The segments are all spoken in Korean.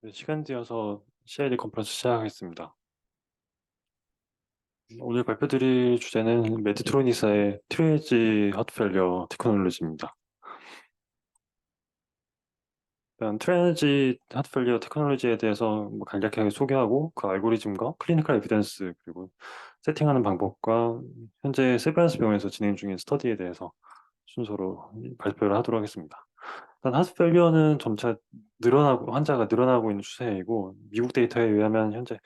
네, 시간 되어서 CID 컨퍼런스 시작하겠습니다. 오늘 발표드릴 주제는 메디트로닉사의 트레이지 핫펠리어 테크놀로지입니다. 일단 트레이지 핫펠리어 테크놀로지에 대해서 간략하게 소개하고 그 알고리즘과 클리니컬 에비던스 그리고 세팅하는 방법과 현재 세브란스 병원에서 진행 중인 스터디에 대해서 순서로 발표를 하도록 하겠습니다. 일단 핫펠리어는 점차 환자가 늘어나고 있는 추세이고 미국 데이터에 의하면 현재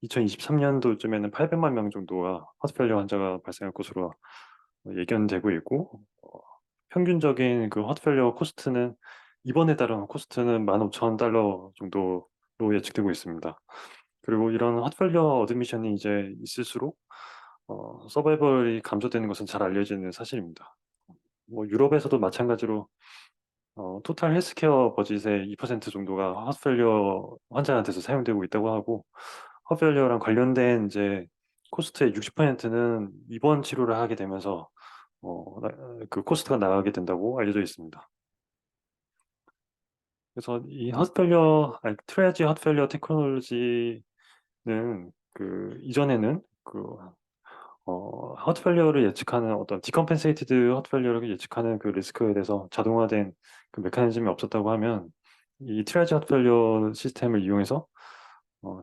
2023년도쯤에는 800만 명 정도가 핫펠리어 환자가 발생할 것으로 예견되고 있고, 평균적인 그 핫펠리어 코스트는 입원에 따른 코스트는 15,000달러 정도로 예측되고 있습니다. 그리고 이런 핫펠리어 어드미션이 이제 있을수록 서바이벌이 감소되는 것은 잘 알려지는 사실입니다. 뭐 유럽에서도 마찬가지로 토탈 헬스케어 버짓의 2% 정도가 핫펠리어 환자한테서 사용되고 있다고 하고, 핫펠리어랑 관련된 이제 코스트의 60%는 입원 치료를 하게 되면서 그 코스트가 나가게 된다고 알려져 있습니다. 그래서 이 트레지 핫펠리어 테크놀로지는 그 이전에는 핫펠리어를 예측하는 어떤 디컴펜세이티드 핫펠리어를 예측하는 그 리스크에 대해서 자동화된 그 메커니즘이 없었다고 하면, 이 트레지 핫펠리어 시스템을 이용해서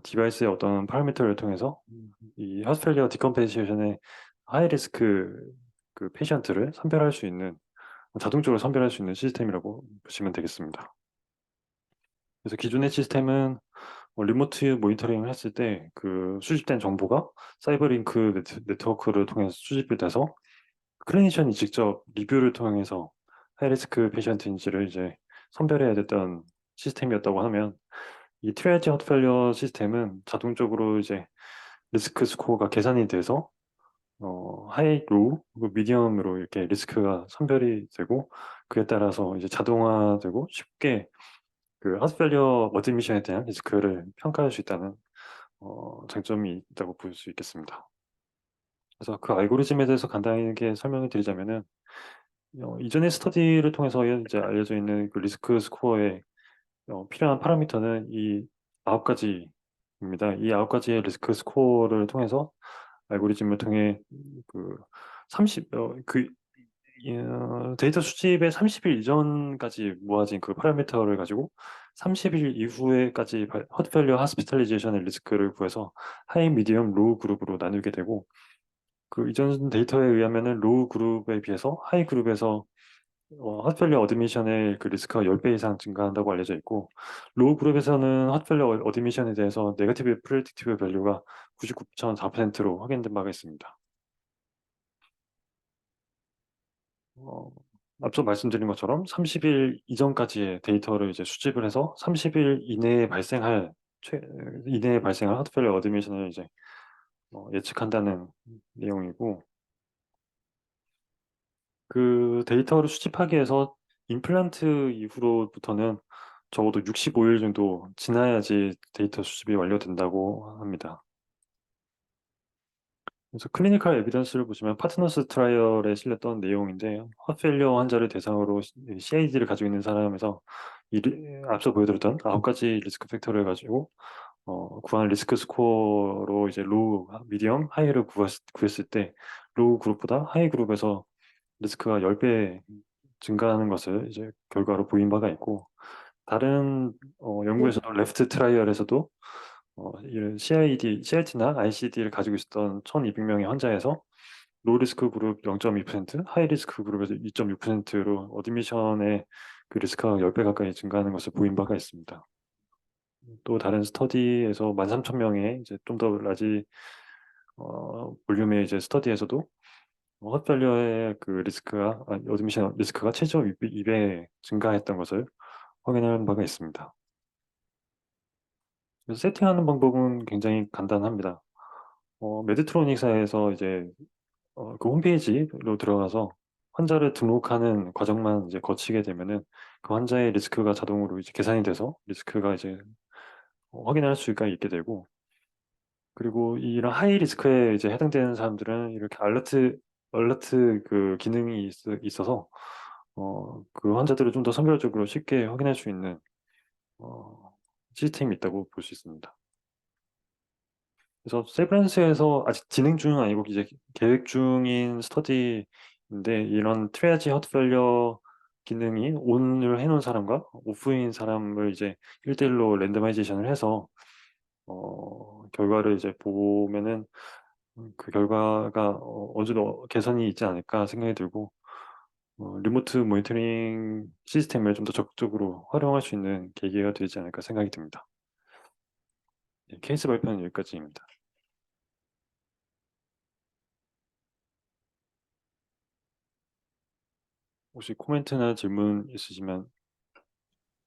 디바이스의 어떤 파라미터를 통해서 이 핫펠리어 디컴펜세이션의 하이 리스크 그 페이션트를 선별할 수 있는, 자동적으로 선별할 수 있는 시스템이라고 보시면 되겠습니다. 그래서 기존의 시스템은 리모트 모니터링을 했을 때 그 수집된 정보가 사이버링크 네트워크를 통해서 수집이 돼서 클리니션이 직접 리뷰를 통해서 하이리스크 페이션트인지를 이제 선별해야 됐던 시스템이었다고 하면, 이 트리아지 핫펠리어 시스템은 자동적으로 이제 리스크 스코어가 계산이 돼서 하이, 로우, 그리고 미디엄으로 이렇게 리스크가 선별이 되고, 그에 따라서 이제 자동화되고 쉽게 그 핫펠리어 어드미션에 대한 리스크를 평가할 수 있다는 장점이 있다고 볼 수 있겠습니다. 그래서 그 알고리즘에 대해서 간단하게 설명을 드리자면은, 이전의 스터디를 통해서 이제 알려져 있는 그 리스크 스코어에 필요한 파라미터는 이 9가지입니다. 이 9가지의 리스크 스코어를 통해서 알고리즘을 통해 그 30, 데이터 수집의 30일 이전까지 모아진 그 파라미터를 가지고 30일 이후에까지 헛밸류 하스피탈리제이션의 리스크를 구해서 하이, 미디엄, 로우 그룹으로 나누게 되고, 그 이전 데이터에 의하면은 로우 그룹에 비해서 하이 그룹에서 핫밸류 어드미션의 그 리스크가 10배 이상 증가한다고 알려져 있고, 로우 그룹에서는 핫밸류 어드미션에 대해서 네거티브 프레딕티브 밸류가 99.4%로 확인된 바가 있습니다. 어, 앞서 말씀드린 것처럼 30일 이전까지의 데이터를 이제 수집을 해서 30일 이내에 발생할 핫밸류 어드미션을 이제 예측한다는 내용이고, 그 데이터를 수집하기 위해서 임플란트 이후로부터는 적어도 65일 정도 지나야지 데이터 수집이 완료된다고 합니다. 그래서 클리니컬 에비던스를 보시면 파트너스 트라이얼에 실렸던 내용인데, 핫페일리어 환자를 대상으로 CID를 가지고 있는 사람에서 앞서 보여드렸던 9가지 리스크 팩터를 가지고 구한 리스크 스코어로 이제 로우, 미디엄, 하이를 구했을 때 로우 그룹보다 하이 그룹에서 리스크가 10배 증가하는 것을 이제 결과로 보인 바가 있고, 다른 연구에서 레프트 트라이얼에서도 이런 CIT나 ICD를 가지고 있었던 1,200명의 환자에서 로우 리스크 그룹 0.2%, 하이 리스크 그룹에서 2.6%로 어드미션의 그 리스크가 10배 가까이 증가하는 것을 보인 바가 있습니다. 또 다른 스터디에서 13,000명의 이제 좀 더 라지 볼륨의 이제 스터디에서도 헛밸류의 그 어드미션 리스크가 최저 2배 증가했던 것을 확인한 바가 있습니다. 그래서 세팅하는 방법은 굉장히 간단합니다. 메디트로닉사에서 이제 그 홈페이지로 들어가서 환자를 등록하는 과정만 이제 거치게 되면은 그 환자의 리스크가 자동으로 이제 계산이 돼서 리스크가 이제 확인할 수가 있게 되고, 그리고 이런 하이 리스크에 이제 해당되는 사람들은 이렇게 얼러트 그 기능이 있어서 그 환자들을 좀 더 선별적으로 쉽게 확인할 수 있는 시스템이 있다고 볼 수 있습니다. 그래서 세브란스에서 아직 진행 중은 아니고 이제 계획 중인 스터디인데 이런 트리아지 핫 페일리어 기능이 ON을 해놓은 사람과 오프인 사람을 이제 1대1로 랜더마이제이션을 해서 결과를 이제 보면은 그 결과가 어느 정도 개선이 있지 않을까 생각이 들고 리모트 모니터링 시스템을 좀 더 적극적으로 활용할 수 있는 계기가 되지 않을까 생각이 듭니다. 네, 케이스 발표는 여기까지입니다. 혹시 코멘트나 질문 있으시면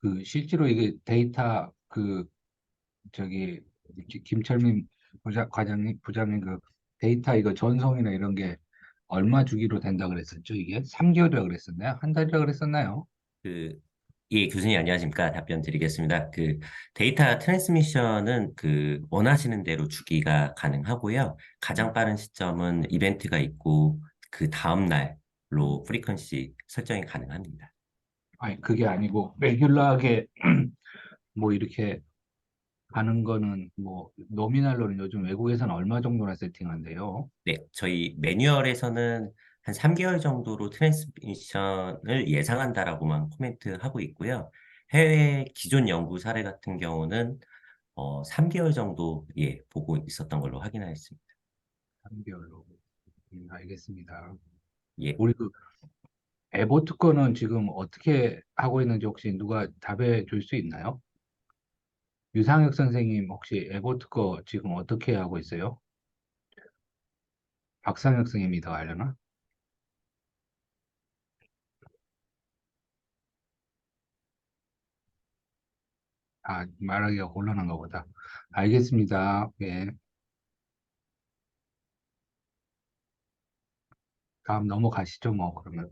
그 실제로 이게 데이터 저기 김철민 부장님 그 데이터 이거 전송이나 이런 게 얼마 주기로 된다 그랬었죠? 이게 3개월이라 그랬었나요? 한 달이라 그랬었나요? 그, 예, 교수님 안녕하십니까? 답변 드리겠습니다. 데이터 트랜스미션은 원하시는 대로 주기가 가능하고요. 가장 빠른 시점은 이벤트가 있고 그 다음 날로 프리퀀시 설정이 가능합니다. 아니 그게 아니고 레귤러하게 뭐 이렇게 가는 거는 뭐 노미널로는 요즘 외국에서는 얼마 정도나 세팅한대요? 네, 저희 매뉴얼에서는 한 3개월 정도로 트랜스미션을 예상한다라고만 코멘트하고 있고요. 해외 기존 연구 사례 같은 경우는 3개월 정도 보고 있었던 걸로 확인하였습니다. 3개월로. 알겠습니다. 예. 우리 그 에보트 거는 지금 어떻게 하고 있는지 혹시 누가 답해 줄 수 있나요? 유상혁 선생님 혹시 에보트 거 지금 어떻게 하고 있어요? 박상혁 선생님이 더 알려나? 아, 말하기가 곤란한가 보다. 알겠습니다. 예. 다음 넘어가시죠, 뭐, 그러면.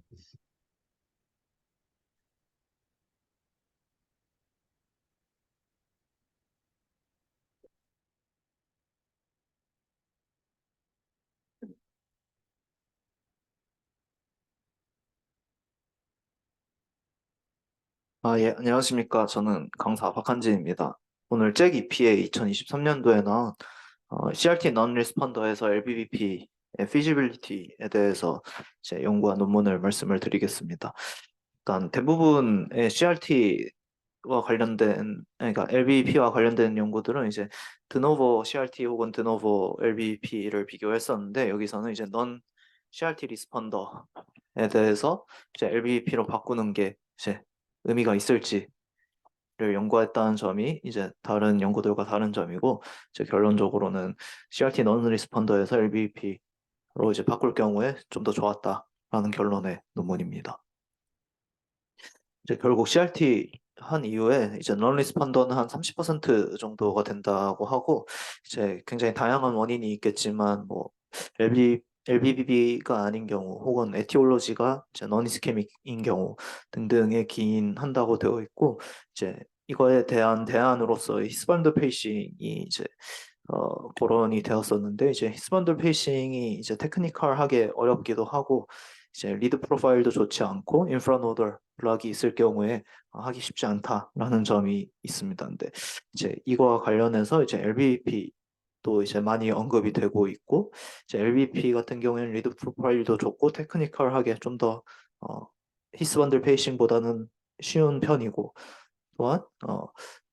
예, 안녕하십니까. 저는 강사 박한진입니다. 오늘 잭 EPA 2023년도에 나온 CRT Non-Responder에서 LBBP의 feasibility에 대해서 제 연구한 논문을 말씀을 드리겠습니다. 일단 대부분의 CRT와 관련된, 그러니까 LBBP와 관련된 연구들은 이제 드노보 CRT 혹은 드노보 LBBP를 비교했었는데 여기서는 이제 Non CRT Responder에 대해서 이제 LBBP로 바꾸는 게 이제 의미가 있을지를 연구했다는 점이 이제 다른 연구들과 다른 점이고, 이제 결론적으로는 CRT non 리스폰더에서 LBP로 이제 바꿀 경우에 좀 더 좋았다라는 결론의 논문입니다. 이제 결국 CRT 한 이후에 이제 non 리스폰더는 한 30% 정도가 된다고 하고, 이제 굉장히 다양한 원인이 있겠지만 뭐 LBB가 아닌 경우 혹은 에티올로지가 이제 non-ischemic인 경우 등등에 기인한다고 되어 있고, 이제 이거에 대한 대안으로서 히스반드 페이싱이 이제 거론이 되었었는데, 이제 히스반드 페이싱이 이제 테크니컬하게 어렵기도 하고 이제 리드 프로파일도 좋지 않고 인프라노드 락이 있을 경우에 하기 쉽지 않다라는 점이 있습니다. 근데 이제 이거와 관련해서 이제 LBP도 이제 많이 언급이 되고 있고, 이제 LBP 같은 경우에는 리드 프로파일도 좋고 테크니컬하게 좀 더 히스반들 페이싱보다는 쉬운 편이고, 또한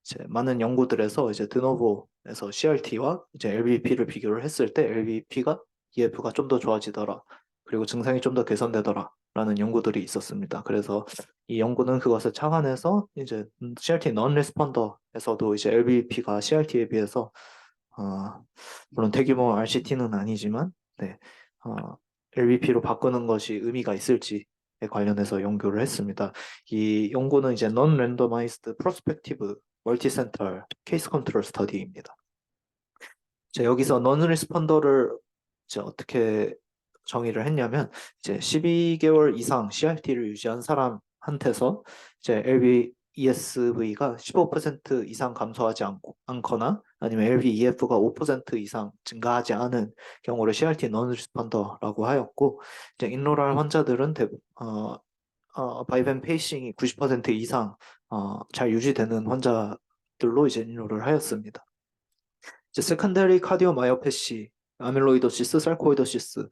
이제 많은 연구들에서 이제 드노보에서 CRT와 이제 LBP를 비교를 했을 때 LBP가 EF가 좀 더 좋아지더라. 그리고 증상이 좀 더 개선되더라라는 연구들이 있었습니다. 그래서 이 연구는 그것을 착안해서 이제 CRT non respondер에서도 이제 LBP가 CRT에 비해서 물론 대규모 RCT는 아니지만 네, LBP로 바꾸는 것이 의미가 있을지에 관련해서 연구를 했습니다. 이 연구는 이제 Non-Randomized Prospective Multicenter Case Control Study입니다. 여기서 Non-Responder를 이제 어떻게 정의를 했냐면, 이제 12개월 이상 CRT를 유지한 사람한테서 이제 LVESV가 15% 이상 감소하지 않거나 아니면 LVEF가 5% 이상 증가하지 않은 경우를 CRT non-responder라고 하였고, 이제 인로랄 환자들은 바이벤 페이싱이 90% 이상 잘 유지되는 환자 들로 이제 인로를 하였습니다. 이제 세컨더리 카디오마이오패시, 아밀로이도시스, sar코이도시스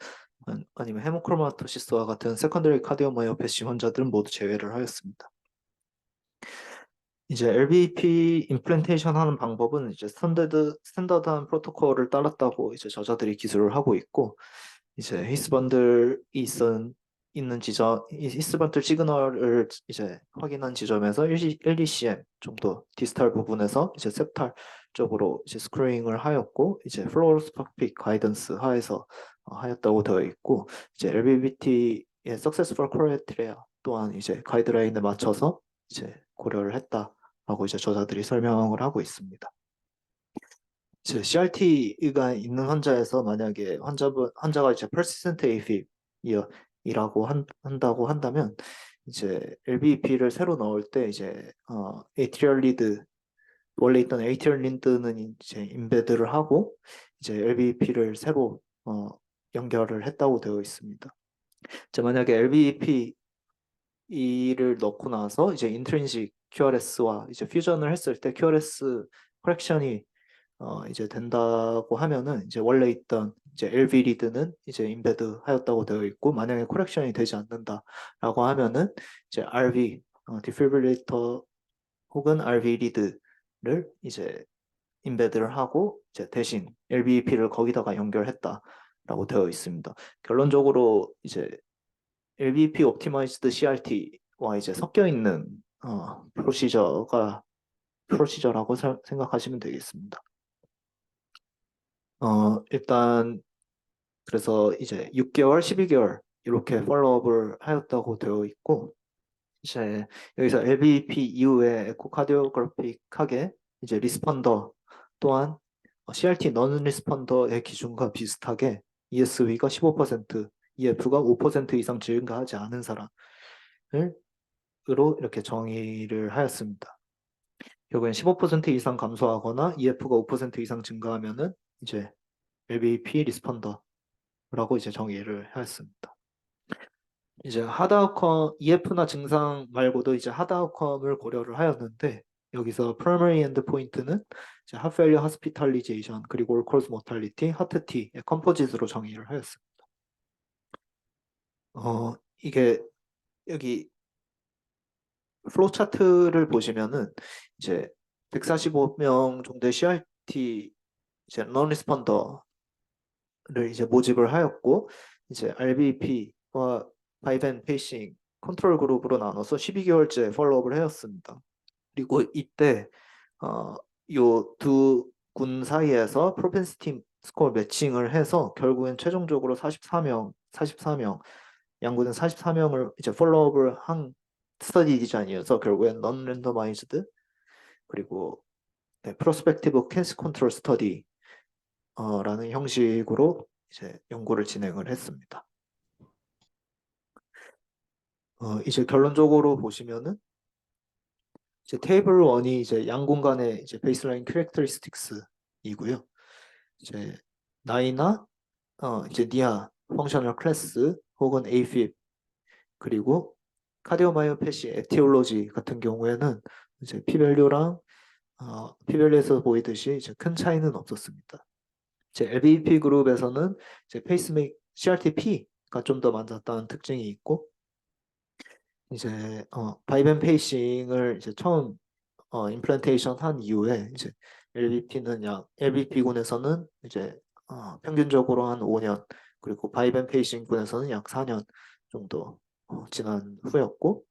아니면 헤모크로마토시스와 같은 세컨더리 카디오마이오패시 환자들은 모두 제외를 하였습니다. 이제 LVP 임플란테이션 하는 방법은 이제 스탠더드한 프로토콜을 따랐다고 이제 저자들이 기술을 하고 있고, 이제 있는 지점, 히스반들 시그널을 이제 확인한 지점에서 1DCM 정도 디스탈 부분에서 이제 셉탈 쪽으로 이제 스크리닝을 하였고, 이제 플로로스코픽 가이던스 하에서 하였다고 되어 있고, 이제 LVPT의 successful criteria 또한 이제 가이드라인에 맞춰서 이제 고려를 했다라고 이제 저자들이 설명을 하고 있습니다. 이제 CRT가 있는 환자에서 만약에 환자가 이제 persistent AFib 이라고 한다고 한다면, 이제 LVP를 새로 넣을 때 이제 atrial lead, 원래 있던 atrial lead는 이제 임베드를 하고 이제 LVP를 새로 연결을 했다고 되어 있습니다. 이제 만약에 LVP를 넣고 나서 이제 intrinsic QRS와 이제 퓨전을 했을 때 QRS correction이 이제 된다고 하면은 이제 원래 있던 이제 LV 리드는 이제 임베드 하였다고 되어 있고, 만약에 코렉션이 되지 않는다라고 하면은 이제 RV 디피브릴레이터 혹은 RV 리드를 이제 임베드를 하고 이제 대신 LVP를 거기다가 연결했다라고 되어 있습니다. 결론적으로 이제 LVP 옵티마이즈드 CRT와 이제 섞여 있는 프로시저라고 생각하시면 되겠습니다. 일단 그래서 이제 6개월, 12개월 이렇게 팔로우업을 하였다고 되어 있고, 이제 여기서 LVP 이후에 에코카디오그래픽하게 이제 리스펀더 또한 CRT 넌 리스펀더의 기준과 비슷하게 ESV가 15%, EF가 5% 이상 증가하지 않은 사람으로 이렇게 정의를 하였습니다. 결국엔 15% 이상 감소하거나 EF가 5% 이상 증가하면은 이제 LVP 리스펀더라고 이제 정의를 하였습니다. 이제 하드 아웃컴, EF나 증상 말고도 이제 하드 아웃컴을 고려를 하였는데, 여기서 primary endpoint는 이제 heart failure hospitalization 그리고 all cause mortality, 하트 T의 컴포짓으로 정의를 하였습니다. 이게 여기 플로우 차트를 보시면은 이제 145명 정도의 CRT 이제 non responder 를 이제 모집을 하였고, 이제 RBP와 바이벤 페이싱 컨트롤 그룹으로 나눠서 12개월째 팔로우업을 하였습니다. 그리고 이때 요 두 군 사이에서 프로펜시티 스코어 매칭을 해서 결국엔 최종적으로 44명 양군은 44명을 이제 팔로우업을 한 스터디 디자인이어서 결국엔 넌 랜더마이즈드 그리고 프로스펙티브 케이스 컨트롤 스터디 라는 형식으로 이제 연구를 진행을 했습니다. 이제 결론적으로 보시면은 이제 테이블 1이 이제 양 공간의 이제 베이스라인 캐릭터리스틱스이고요. 이제 나이나 이제 니아 펑셔널 클래스 혹은 AFib 그리고 카디오마이오패시 에티올로지 같은 경우에는 이제 P-밸류랑 P-밸류에서 보이듯이 이제 큰 차이는 없었습니다. 이제 LVP 그룹에서는 이제 페이스메이커 CRT-P가 좀 더 많았다는 특징이 있고, 이제 바이벤 페이싱을 이제 처음 임플란테이션 한 이후에 이제 LVP군에서는 이제 평균적으로 한 5년, 그리고 바이벤 페이싱군에서는 약 4년 정도 지난 후였고,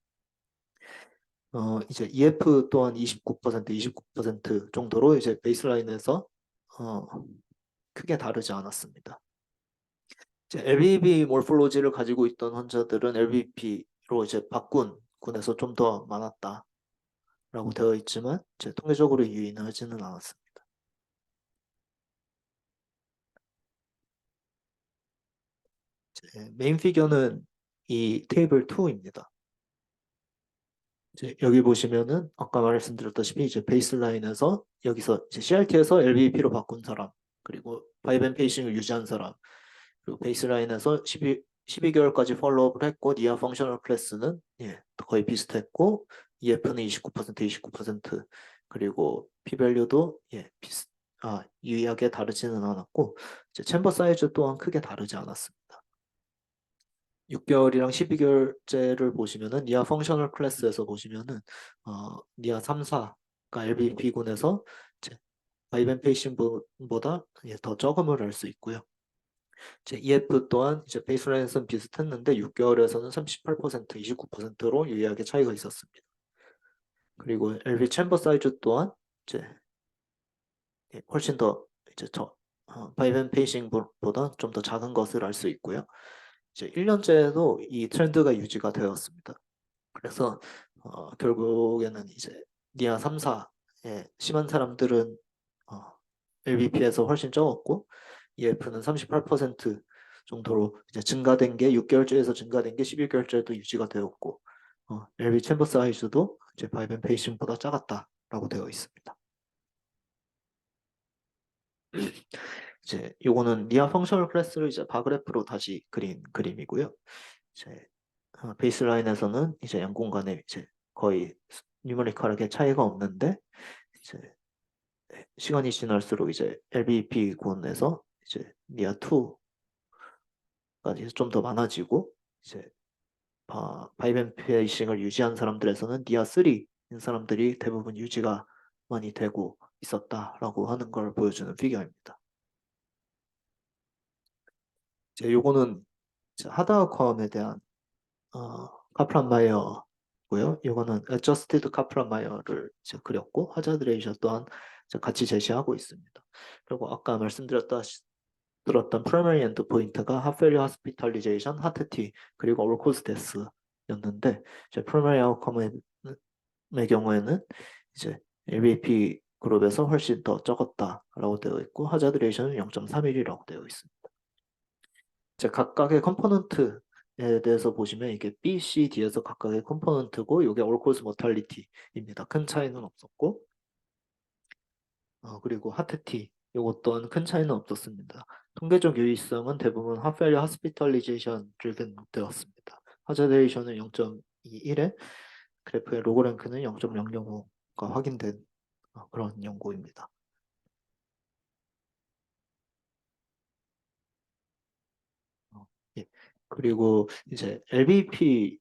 이제 EF 또한 29% 정도로 이제 베이스라인에서 크게 다르지 않았습니다. 이제 LVP 몰폴로지를 가지고 있던 환자들은 LVP로 이제 바꾼 군에서 좀 더 많았다라고 되어 있지만 이제 통계적으로 유의하지는 않았습니다. 메인 피겨는 이 테이블 2입니다. 이제 여기 보시면은 아까 말씀드렸다시피 이제 베이스라인에서 여기서 이제 CRT에서 LVP로 바꾼 사람, 그리고 바이벤 페이싱을 유지한 사람, 그리고 베이스라인에서 12개월까지 팔로우업을 했고, 니아 펑셔널 클래스는 거의 비슷했고, EF는 29%, 그리고 p-밸류도 유의하게 다르지는 않았고 이제 챔버 사이즈 또한 크게 다르지 않았습니다. 6개월이랑 12개월째를 보시면은 니아 펑셔널 클래스에서 보시면은 니아 3, 4가 LBP군에서 이제 바이벤 페이싱보다 더 적음을 알 수 있고요. 이제 EF 또한 이제 베이스라인에서는 비슷했는데 6개월에서는 38%, 29%로 유의하게 차이가 있었습니다. 그리고 LV 챔버 사이즈 또한 이제 훨씬 더 이제 바이벤 페이싱보다 좀 더 작은 것을 알 수 있고요. 이제 1년째에도 이 트렌드가 유지가 되었습니다. 그래서 결국에는 이제 니아 3, 4에 심한 사람들은 LVP에서 훨씬 적었고 EF는 38% 정도로 이제 증가된 게 6개월째에서 증가된 게 11개월째에도 유지가 되었고 LV 챔버 사이즈도 이제 바이벤 페이싱보다 작았다라고 되어 있습니다. 이제 요거는 니아 펑셔널 클래스를 이제 바그래프로 다시 그린 그림이고요. 이제 베이스라인에서는 이제 양 공간에 이제 거의 뉴머리컬하게 차이가 없는데 이제 시간이 지날수록 이제 LBP 군에서 이제 니아 2가 이제 좀 더 많아지고 이제 바이벤 페이싱을 유지한 사람들에서는 니아 3인 사람들이 대부분 유지가 많이 되고 있었다라고 하는 걸 보여주는 피겨입니다. 이제 요거는 하드아웃컴에 대한 카프란 마이어고요. 이거는 adjusted 카프란 마이어를 이제 그렸고 하자드 레이셔 또한 이제 같이 제시하고 있습니다. 그리고 아까 말씀드렸던 프라이머리 엔드 포인트가 하펠리 하스피탈리제이션, 하트티 그리고 올코스 데스였는데 이제 프라이머리 아웃컴의 경우에는 이제 LVP 그룹에서 훨씬 더 적었다라고 되어 있고 하자드 레이셔는 0.31이라고 되어 있습니다. 이제 각각의 컴포넌트에 대해서 보시면 이게 B, C, D에서 각각의 컴포넌트고 이게 올코스 모탈리티입니다. 큰 차이는 없었고 그리고 하트 T 이것 또한 큰 차이는 없었습니다. 통계적 유의성은 대부분 하펠리 하스피탈리제이션 드리븐 되었습니다. 하자데이션은 0.21에 그래프의 로그랭크는 0.005가 확인된 그런 연구입니다. 예. 그리고 이제 LBP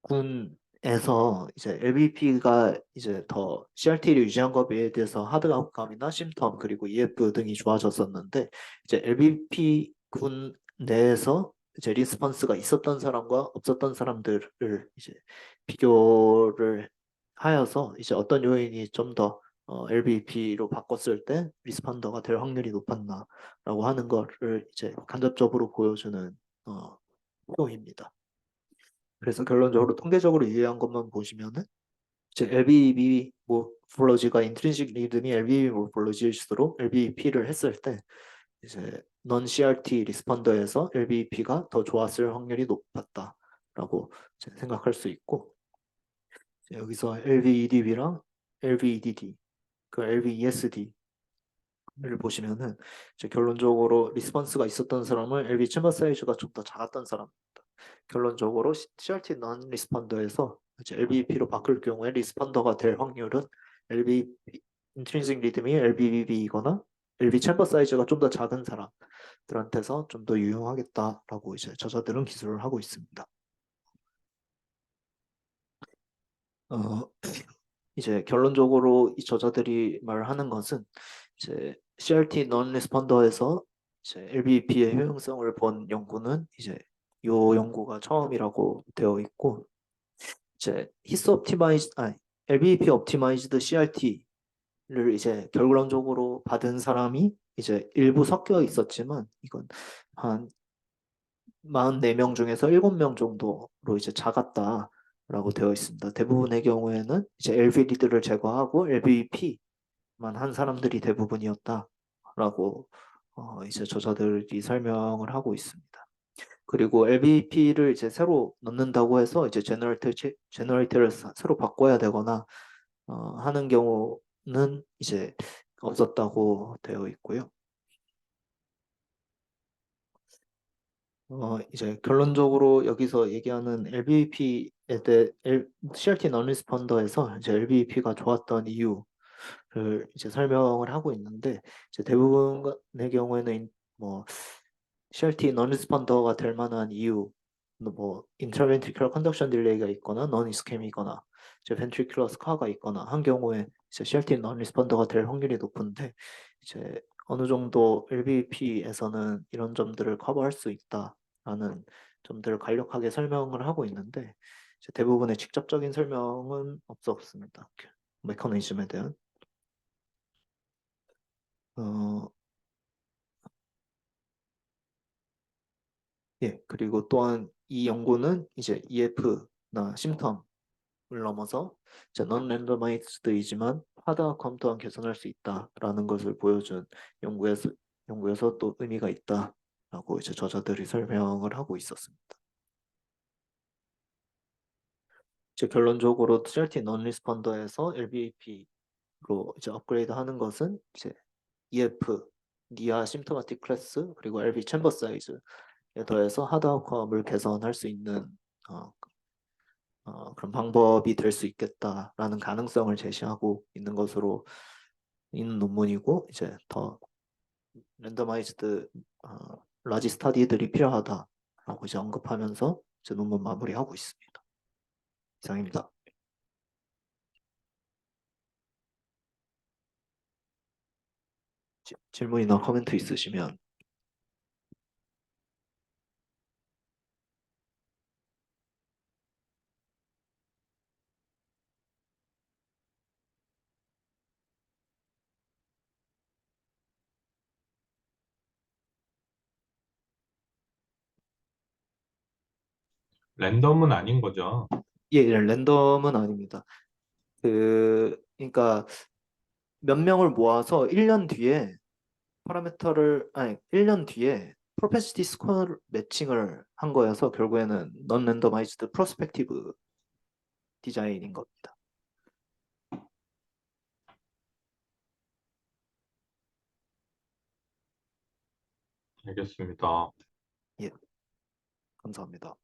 군에서 이제 LBP가 이제 더 CRT를 유지한 것에 대해서 하드 아웃감이나 심텀 그리고 EF 등이 좋아졌었는데 이제 LBP 군 내에서 이제 리스폰스가 있었던 사람과 없었던 사람들을 이제 비교를 하여서 이제 어떤 요인이 좀 더 LBP로 바꿨을 때 리스폰더가 될 확률이 높았나라고 하는 거를 이제 간접적으로 보여주는 표입니다. 그래서 결론적으로 통계적으로 유의한 것만 보시면은 이제 LBB 모폴로지가 인트린식 리듬이 LBB 모폴로지일수록 LBP를 했을 때 이제 넌 CRT 리스폰더에서 LBP가 더 좋았을 확률이 높았다라고 생각할 수 있고 여기서 LVEDB랑 LVEDD 그 LVESD를 보시면은 이제 결론적으로 리스폰스가 있었던 사람은 LV 챔버 사이즈가 좀 더 작았던 사람입니다. 결론적으로 CRT 넌 리스폰더에서 LBP로 바꿀 경우에 리스폰더가 될 확률은 LBP 인트린식 리듬이 LBB이거나 LB 챔버 사이즈가 좀 더 작은 사람들한테서 좀 더 유용하겠다라고 이제 저자들은 기술을 하고 있습니다. 이제 결론적으로 이 저자들이 말하는 것은 이제 CRT 넌 리스폰더에서 이제 LBP의 효용성을 본 연구는 이제 요 연구가 처음이라고 되어 있고 이제 LBP 옵티마이즈드 CRT를 이제 결론적으로 받은 사람이 이제 일부 섞여 있었지만 이건 한 44명 중에서 7명 정도로 이제 작았다라고 되어 있습니다. 대부분의 경우에는 이제 LVD들을 제거하고 LBP만 한 사람들이 대부분이었다라고 이제 저자들이 설명을 하고 있습니다. 그리고 LBP를 이제 새로 넣는다고 해서 이제 제너레이터를 새로 바꿔야 되거나 하는 경우는 이제 없었다고 되어 있고요. 이제 결론적으로 여기서 얘기하는 LBP에 대해 CRT 넌리스폰더에서 이제 LBP가 좋았던 이유를 이제 설명을 하고 있는데 이제 대부분의 경우에는 뭐 CRT non-responder가 될 만한 이유, 뭐 intraventricular conduction delay가 있거나 non-ischem이거나 이제 ventricular scar가 있거나 한 경우에 이제 CRT non-responder가 될 확률이 높은데 이제 어느 정도 LVP에서는 이런 점들을 커버할 수 있다라는 점들을 간략하게 설명을 하고 있는데 이제 대부분의 직접적인 설명은 없습니다. 메커니즘에 대한. 어, 예, 그리고 또한 이 연구는 이제 EF나 심텀을 넘어서 이제 non-randomized이지만 하드 아웃컴 또한 개선할 수 있다라는 것을 보여준 연구에서 또 의미가 있다라고 이제 저자들이 설명을 하고 있었습니다. 이제 결론적으로 CRT non-responder에서 LVAP로 이제 업그레이드 하는 것은 이제 EF, 니아 심토마틱 클래스 그리고 LV 챔버 사이즈에 더해서 하드 아웃컴을 개선할 수 있는 어, 그런 방법이 될 수 있겠다라는 가능성을 제시하고 있는 것으로 있는 논문이고 이제 더 랜더마이즈드 라지 스터디들이 필요하다라고 이제 언급하면서 이제 논문 마무리하고 있습니다. 이상입니다. 질문이나 코멘트 있으시면. 랜덤은 아닌 거죠. 예, 랜덤은 아닙니다. 그러니까 몇 명을 모아서 1년 뒤에 1년 뒤에 프로펜시티 스코어 매칭을 한 거여서 결국에는 넌 랜더마이즈드 프로스펙티브 디자인인 겁니다. 알겠습니다. 예, 감사합니다.